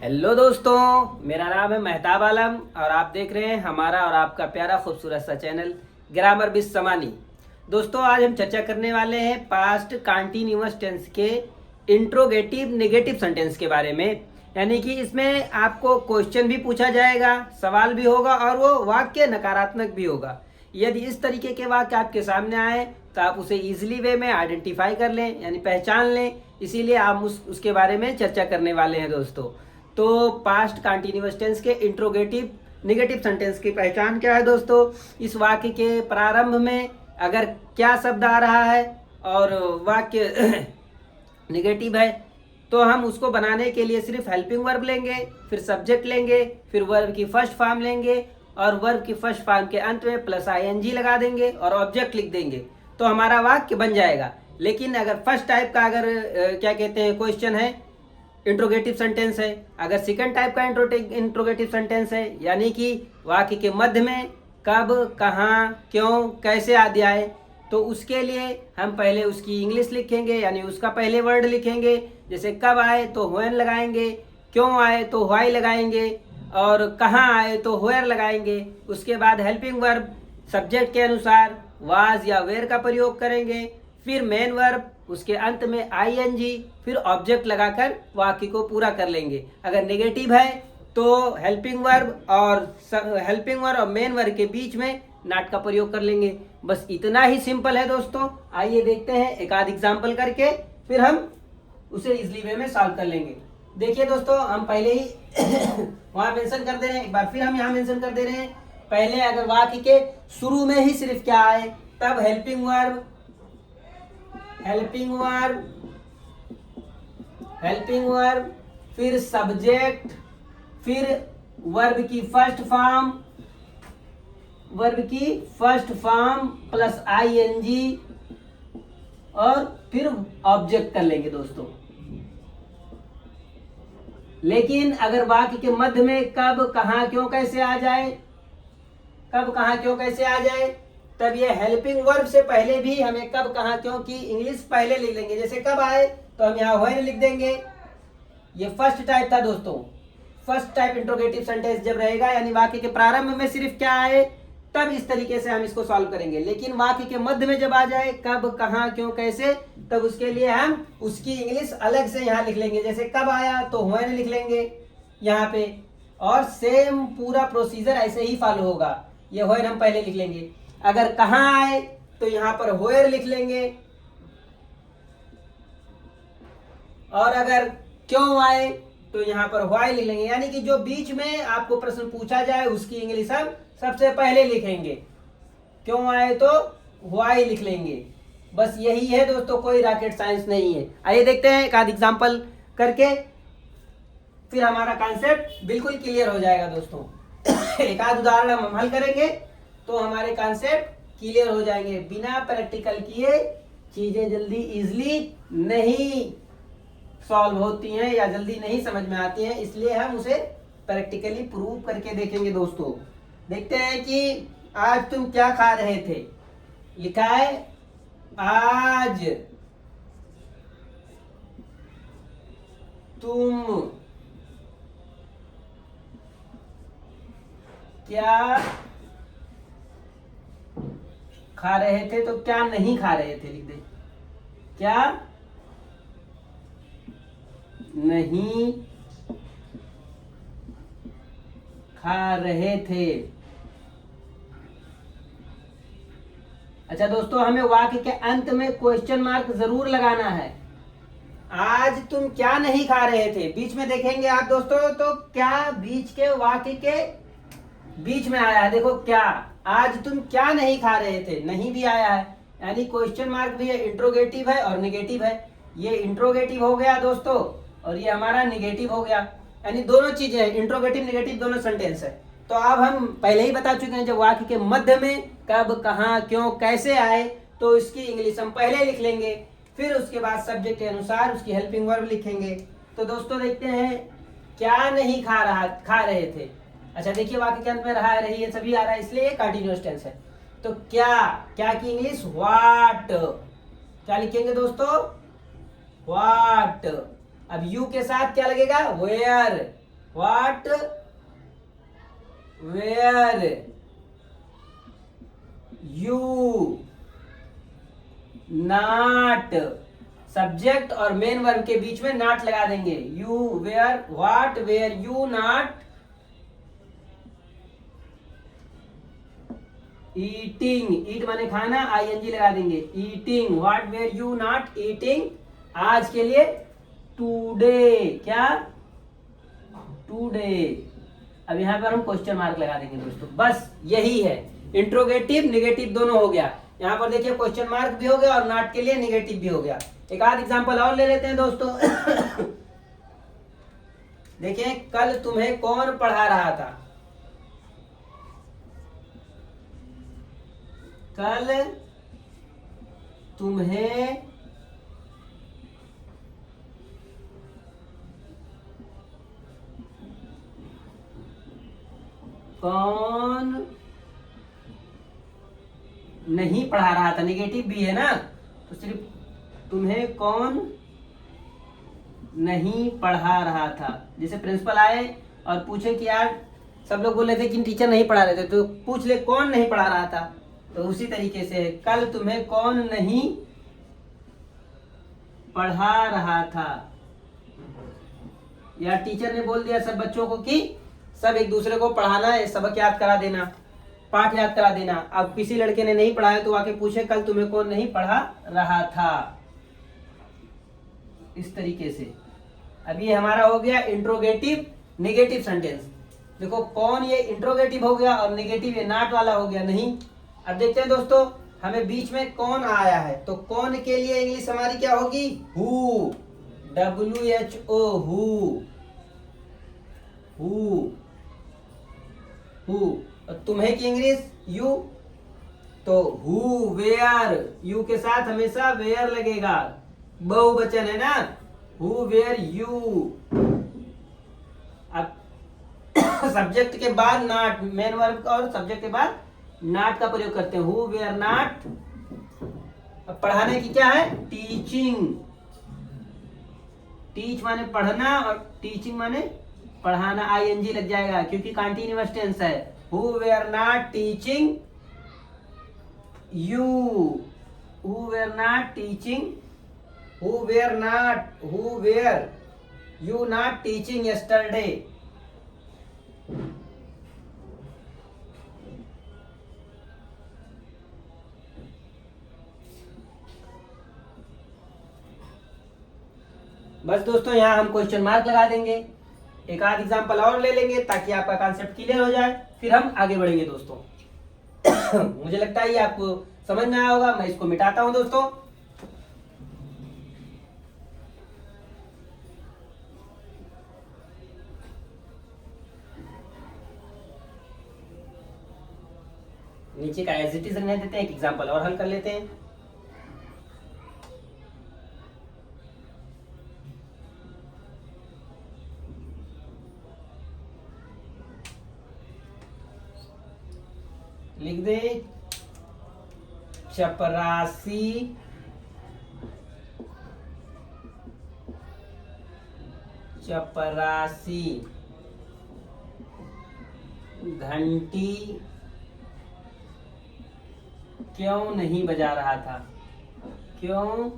Hello दोस्तों, मेरा नाम है मेहताब आलम और आप देख रहे हैं हमारा और आपका प्यारा खूबसूरत सा चैनल ग्रामर विद समानी। दोस्तों, आज हम चर्चा करने वाले हैं पास्ट कंटीन्यूअस टेंस के इंट्रोगेटिव नेगेटिव सेंटेंस के बारे में। यानी कि इसमें आपको क्वेश्चन भी पूछा जाएगा, सवाल भी होगा और वो वाक्य नकारात्मक भी होगा। यदि इस तरीके के वाक्य आपके सामने आए तो आप उसे इजीली वे में आइडेंटिफाई कर लें, यानी पहचान लें। इसीलिए आप उसके बारे में चर्चा करने वाले हैं दोस्तों। तो पास्ट कंटीन्यूअस टेंस के इंट्रोगेटिव नेगेटिव सेंटेंस की पहचान क्या है दोस्तों? इस वाक्य के प्रारंभ में अगर क्या शब्द आ रहा है और वाक्य नेगेटिव है तो हम उसको बनाने के लिए सिर्फ हेल्पिंग वर्ब लेंगे, फिर सब्जेक्ट लेंगे, फिर वर्ब की फर्स्ट फॉर्म लेंगे और वर्ब की फर्स्ट फॉर्म के अंत में प्लस आईएनजी लगा देंगे और ऑब्जेक्ट लिख देंगे तो हमारा वाक्य बन जाएगा। लेकिन अगर फर्स्ट टाइप का क्या कहते हैं क्वेश्चन है, इंट्रोगेटिव सेंटेंस है, अगर सेकंड टाइप का इंट्रोगेटिव सेंटेंस है यानी कि वाक्य के मध्य में कब, कहाँ, क्यों, कैसे आदि आए, तो उसके लिए हम पहले उसकी इंग्लिश लिखेंगे, यानी उसका पहले वर्ड लिखेंगे। जैसे कब आए तो व्हेन लगाएंगे, क्यों आए तो व्हाई लगाएंगे और कहाँ आए तो वेयर लगाएंगे। उसके बाद हेल्पिंग वर्ब सब्जेक्ट के अनुसार वाज या वेयर का प्रयोग करेंगे, फिर मेन वर्ब, उसके अंत में आईएनजी, फिर ऑब्जेक्ट लगाकर वाक्य को पूरा कर लेंगे। अगर नेगेटिव है तो हेल्पिंग वर्ब और मेन वर्ब के बीच में नॉट का प्रयोग कर लेंगे। बस इतना ही सिंपल है दोस्तों। आइए देखते हैं एक आध एग्जाम्पल करके, फिर हम उसे इजली वे में सॉल्व कर लेंगे। देखिए दोस्तों, हम पहले ही वहां मेंशन कर दे रहे हैं, एक बार फिर हम यहाँ मेंशन कर दे रहे हैं। पहले अगर वाक्य के शुरू में ही सिर्फ क्या आए तब हेल्पिंग वर्ब, फिर सब्जेक्ट, फिर वर्ब की फर्स्ट फॉर्म प्लस आईएनजी और फिर ऑब्जेक्ट कर लेंगे दोस्तों। लेकिन अगर वाक्य के मध्य में कब, कहाँ, क्यों, कैसे आ जाए, तब ये हेल्पिंग वर्ब से पहले भी हमें कब, कहाँ, क्यों की इंग्लिश पहले लिख लेंगे। जैसे कब आए तो हम यहाँ व्हेन लिख देंगे। ये फर्स्ट टाइप था दोस्तों। फर्स्ट टाइप इंट्रोगेटिव सेंटेंस जब रहेगा यानी वाक्य के प्रारंभ में सिर्फ क्या आए तब इस तरीके से हम इसको सॉल्व करेंगे। लेकिन वाक्य के मध्य में जब आ जाए कब, कहाँ, क्यों, कैसे, तब उसके लिए हम उसकी इंग्लिश अलग से यहाँ लिख लेंगे। जैसे कब आया तो व्हेन लिख लेंगे यहाँ पे, और सेम पूरा प्रोसीजर ऐसे ही फॉलो होगा। ये व्हेन हम पहले लिख लेंगे। अगर कहाँ आए तो यहाँ पर वेयर लिख लेंगे, और अगर क्यों आए तो यहाँ पर व्हाई लिख लेंगे। यानी कि जो बीच में आपको प्रश्न पूछा जाए उसकी इंग्लिश हम सबसे पहले लिखेंगे। क्यों आए तो व्हाई लिख लेंगे। बस यही है दोस्तों, कोई रॉकेट साइंस नहीं है। आइए देखते हैं एक आध एग्जाम्पल करके, फिर हमारा कॉन्सेप्ट बिल्कुल क्लियर हो जाएगा दोस्तों। एक आध उदाहरण हम हल करेंगे तो हमारे कॉन्सेप्ट क्लियर हो जाएंगे। बिना प्रैक्टिकल किए चीजें जल्दी इजली नहीं सॉल्व होती हैं या जल्दी नहीं समझ में आती हैं, इसलिए हम उसे प्रैक्टिकली प्रूव करके देखेंगे दोस्तों। देखते हैं कि आज तुम क्या खा रहे थे। लिखा है आज तुम क्या खा रहे थे, तो क्या नहीं खा रहे थे लिख दे। क्या नहीं खा रहे थे। अच्छा दोस्तों, हमें वाक्य के अंत में क्वेश्चन मार्क जरूर लगाना है। आज तुम क्या नहीं खा रहे थे, बीच में देखेंगे आप दोस्तों तो क्या बीच के वाक्य के बीच में आया है। देखो क्या, आज तुम क्या नहीं खा रहे थे, नहीं भी आया है, यानी क्वेश्चन मार्क भी है। इंट्रोगेटिव है और निगेटिव है। ये इंट्रोगेटिव हो गया दोस्तों और ये हमारा निगेटिव हो गया, यानी दोनों चीजें हैं, इंट्रोगेटिव निगेटिव दोनों सेंटेंस है। तो अब हम पहले ही बता चुके हैं जब वाक्य के मध्य में कब, कहाँ, क्यों, कैसे आए तो इसकी इंग्लिश हम पहले लिख लेंगे, फिर उसके बाद सब्जेक्ट के अनुसार उसकी हेल्पिंग वर्ब लिखेंगे। तो दोस्तों देखते हैं क्या नहीं खा रहे थे। अच्छा देखिए, वाक्य के अंत में रहा, रही, ये सभी आ रहा है, इसलिए कंटीन्यूअस टेंस है। तो क्या की इंग्लिश व्हाट, क्या लिखेंगे दोस्तों, व्हाट। अब यू के साथ क्या लगेगा, were, what were you not, subject और मेन वर्ब के बीच में नॉट लगा देंगे। You were, what were you not eating, eat माने खाना, आईएनजी लगा देंगे। Eating, what were you not eating, आज के लिए टुडे, क्या टुडे। अब यहां पर हम क्वेश्चन मार्क लगा देंगे दोस्तों, बस यही है। इंट्रोगेटिव निगेटिव दोनों हो गया। यहाँ पर देखिए क्वेश्चन मार्क भी हो गया और नॉट के लिए निगेटिव भी हो गया। एक आध एग्जांपल और ले लेते हैं दोस्तों। देखिए, कल तुम्हें कौन पढ़ा रहा था? कल तुम्हें कौन नहीं पढ़ा रहा था, निगेटिव भी है ना, तो सिर्फ तुम्हें कौन नहीं पढ़ा रहा था। जैसे प्रिंसिपल आए और पूछे कि यार, सब लोग बोल रहे थे कि टीचर नहीं पढ़ा रहे थे, तो पूछ ले कौन नहीं पढ़ा रहा था। तो उसी तरीके से कल तुम्हें कौन नहीं पढ़ा रहा था, या टीचर ने बोल दिया सब बच्चों को कि सब एक दूसरे को पढ़ाना है, सबक याद करा देना, पाठ याद करा देना। अब किसी लड़के ने नहीं पढ़ाया तो आके पूछे कल तुम्हें कौन नहीं पढ़ा रहा था, इस तरीके से। अब ये हमारा हो गया इंट्रोगेटिव नेगेटिव सेंटेंस। देखो, कौन ये इंट्रोगेटिव हो गया और नेगेटिव ये नॉट वाला हो गया, नहीं। अब देखते हैं दोस्तों, हमें बीच में कौन आया है, तो कौन के लिए इंग्लिश हमारी क्या होगी? Who, WHO, who. और तुम्हें की इंग्लिश यू, तो हु वेयर, यू के साथ हमेशा वेयर लगेगा, बहुवचन है ना, हु वेयर यू। अब सब्जेक्ट के बाद नॉट, मेन वर्ब और सब्जेक्ट के बाद नॉट का प्रयोग करते हैं, हु वेयर नॉट। अब पढ़ाने की क्या है? टीचिंग। टीच माने पढ़ना और टीचिंग माने पढ़ाना, आईएनजी लग जाएगा क्योंकि कंटीन्यूअस टेंस है। Who were not teaching you, who were not teaching, who were you not teaching yesterday. बस दोस्तों, यहाँ हम क्वेश्चन मार्क लगा देंगे। एक आध एग्जांपल और ले लेंगे ताकि आपका कॉन्सेप्ट क्लियर हो जाए, फिर हम आगे बढ़ेंगे दोस्तों। मुझे लगता है ये आपको समझ में आया होगा। मैं इसको मिटाता हूं दोस्तों। नीचे का एज इट इज रहने देते हैं, एक एग्जांपल और हल कर लेते हैं। लिख दे, चपरासी घंटी क्यों नहीं बजा रहा था? क्यों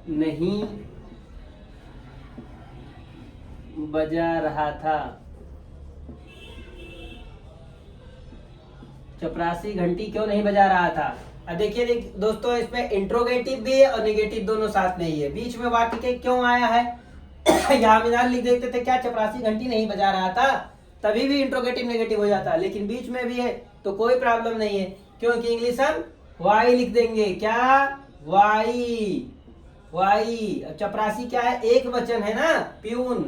नहीं बजा रहा था? चपरासी घंटी क्यों नहीं बजा रहा था? अब देखिए दोस्तों, इसमें इंट्रोगेटिव भी है और नेगेटिव दोनों साथ में ही है। बीच में वाक्य के क्यों आया है, यहाँ मिनार लिख देते थे क्या चपरासी घंटी नहीं बजा रहा था, तभी भी इंट्रोगेटिव नेगेटिव हो जाता। लेकिन बीच में भी है तो कोई प्रॉब्लम नहीं है, क्योंकि इंग्लिश हम वाई लिख देंगे। क्या? वाई। चपरासी क्या है? एक वचन है ना, प्यून,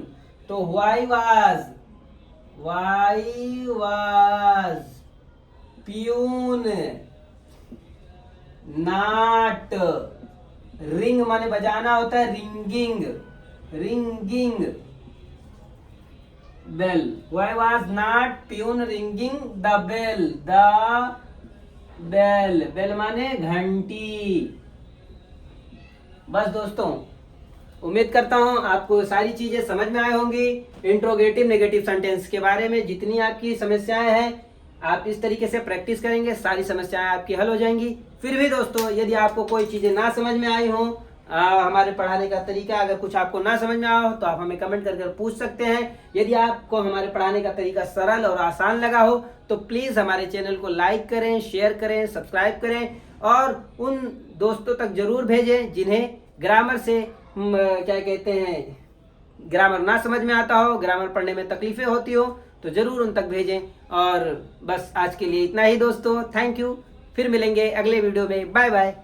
तो why was peon. Not, ring माने बजाना होता है, ringing bell. Why was not peon ringing the bell माने घंटी। बस दोस्तों, उम्मीद करता हूँ आपको सारी चीजें समझ में आई होंगी। इंट्रोगेटिव नेगेटिव सेंटेंस के बारे में जितनी आपकी समस्याएं हैं, आप इस तरीके से प्रैक्टिस करेंगे, सारी समस्याएं आपकी हल हो जाएंगी। फिर भी दोस्तों, यदि आपको कोई चीजें ना समझ में आई हो, हमारे पढ़ाने का तरीका अगर कुछ आपको ना समझ में आया हो, तो आप हमें कमेंट करके पूछ सकते हैं। यदि आपको हमारे पढ़ाने का तरीका सरल और आसान लगा हो, तो प्लीज़ हमारे चैनल को लाइक करें, शेयर करें, सब्सक्राइब करें और उन दोस्तों तक जरूर भेजें जिन्हें ग्रामर से क्या कहते हैं, ग्रामर ना समझ में आता हो, ग्रामर पढ़ने में तकलीफें होती हो, तो ज़रूर उन तक भेजें। और बस आज के लिए इतना ही दोस्तों, थैंक यू। फिर मिलेंगे अगले वीडियो में। Bye bye.